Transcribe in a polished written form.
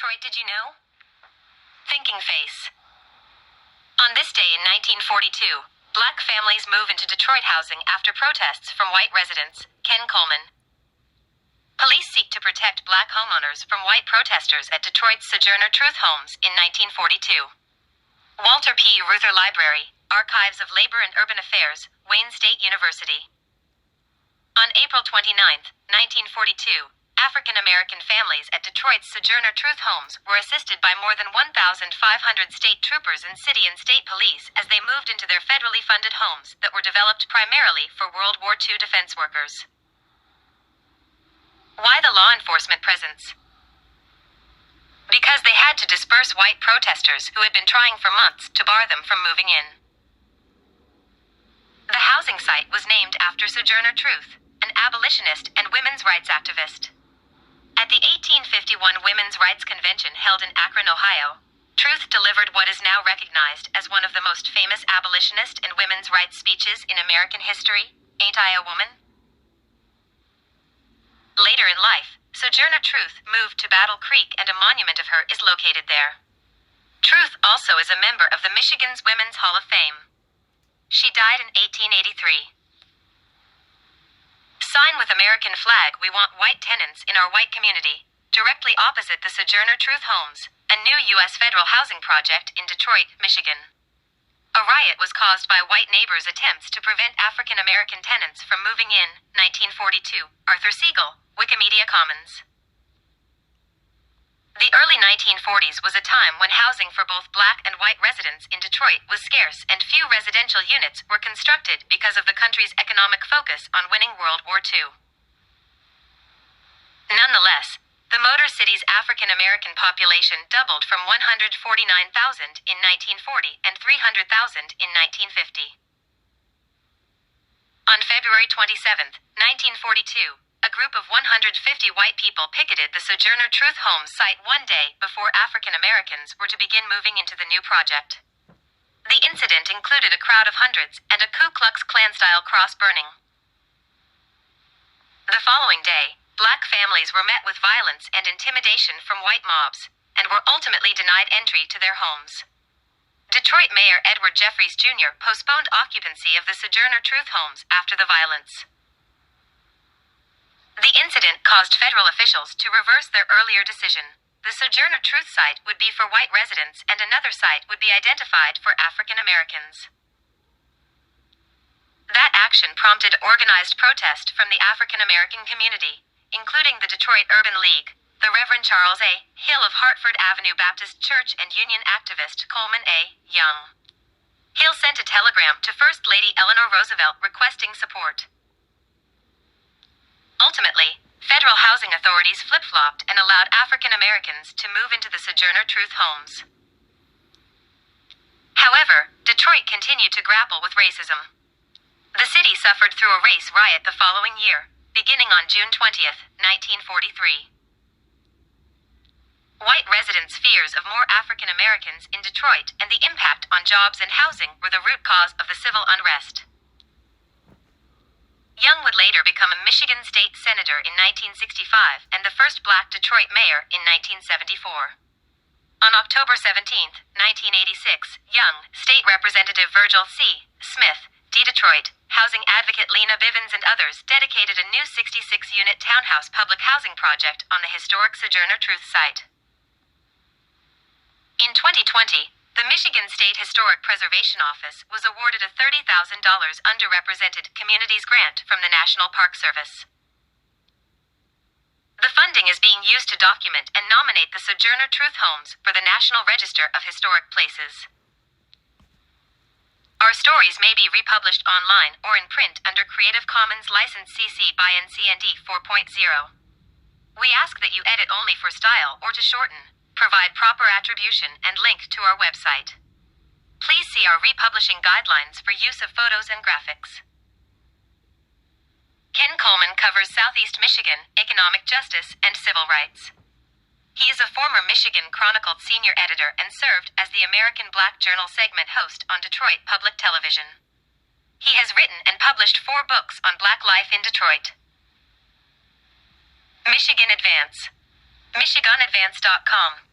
Detroit, did you know? Thinking face. On this day in 1942, black families move into Detroit housing after protests from white residents. Ken Coleman. Police seek to protect black homeowners from white protestors at Detroit's Sojourner Truth homes in 1942. Walter P. Reuther Library, Archives of Labor and Urban Affairs, Wayne State University. On April 29, 1942, African American families at Detroit's Sojourner Truth homes were assisted by more than 1,500 state troopers and city and state police as they moved into their federally funded homes that were developed primarily for World War II defense workers. Why the law enforcement presence? Because they had to disperse white protesters who had been trying for months to bar them from moving in. The housing site was named after Sojourner Truth, an abolitionist and women's rights activist. At the 1851 Women's Rights Convention held in Akron, Ohio, Truth delivered what is now recognized as one of the most famous abolitionist and women's rights speeches in American history, Ain't I a Woman? Later in life, Sojourner Truth moved to Battle Creek and a monument of her is located there. Truth also is a member of the Michigan's Women's Hall of Fame. She died in 1883. Sign with American flag, we want white tenants in our white community, directly opposite the Sojourner Truth homes, a new U.S. federal housing project in Detroit, Michigan. A riot was caused by white neighbors' attempts to prevent African American tenants from moving in. 1942. Arthur Siegel, Wikimedia Commons. The early 1940s was a time when housing for both black and white residents in Detroit was scarce and few residential units were constructed because of the country's economic focus on winning World War II. Nonetheless, the Motor City's African American population doubled from 149,000 in 1940 and 300,000 in 1950. On February 27, 1942, a group of 150 white people picketed the Sojourner Truth Homes site one day before African Americans were to begin moving into the new project. The incident included a crowd of hundreds and a Ku Klux Klan-style cross burning. The following day, black families were met with violence and intimidation from white mobs, and were ultimately denied entry to their homes. Detroit Mayor Edward Jeffries Jr. postponed occupancy of the Sojourner Truth homes after the violence. The incident caused federal officials to reverse their earlier decision. The Sojourner Truth site would be for white residents and another site would be identified for African Americans. That action prompted organized protest from the African American community, including the Detroit Urban League, the Reverend Charles A. Hill of Hartford Avenue Baptist Church and union activist Coleman A. Young. Hill sent a telegram to First Lady Eleanor Roosevelt requesting support. Ultimately, federal housing authorities flip-flopped and allowed African Americans to move into the Sojourner Truth homes. However, Detroit continued to grapple with racism. The city suffered through a race riot the following year, beginning on June 20, 1943. White residents' fears of more African Americans in Detroit and the impact on jobs and housing were the root cause of the civil unrest. Young would later become a Michigan state senator in 1965 and the first black Detroit mayor in 1974. On October 17, 1986, Young, State Representative Virgil C. Smith, D. Detroit, housing advocate Lena Bivens and others dedicated a new 66-unit townhouse public housing project on the historic Sojourner Truth site. In 2020, the Michigan State Historic Preservation Office was awarded a $30,000 underrepresented communities grant from the National Park Service. The funding is being used to document and nominate the Sojourner Truth homes for the National Register of Historic Places. Our stories may be republished online or in print under Creative Commons License CC by NCND 4.0. We ask that you edit only for style or to shorten, provide proper attribution, and link to our website. Please see our republishing guidelines for use of photos and graphics. Ken Coleman covers Southeast Michigan, economic justice, and civil rights. He is a former Michigan Chronicle senior editor and served as the American Black Journal segment host on Detroit Public Television. He has written and published 4 books on Black life in Detroit. Michigan Advance. MichiganAdvance.com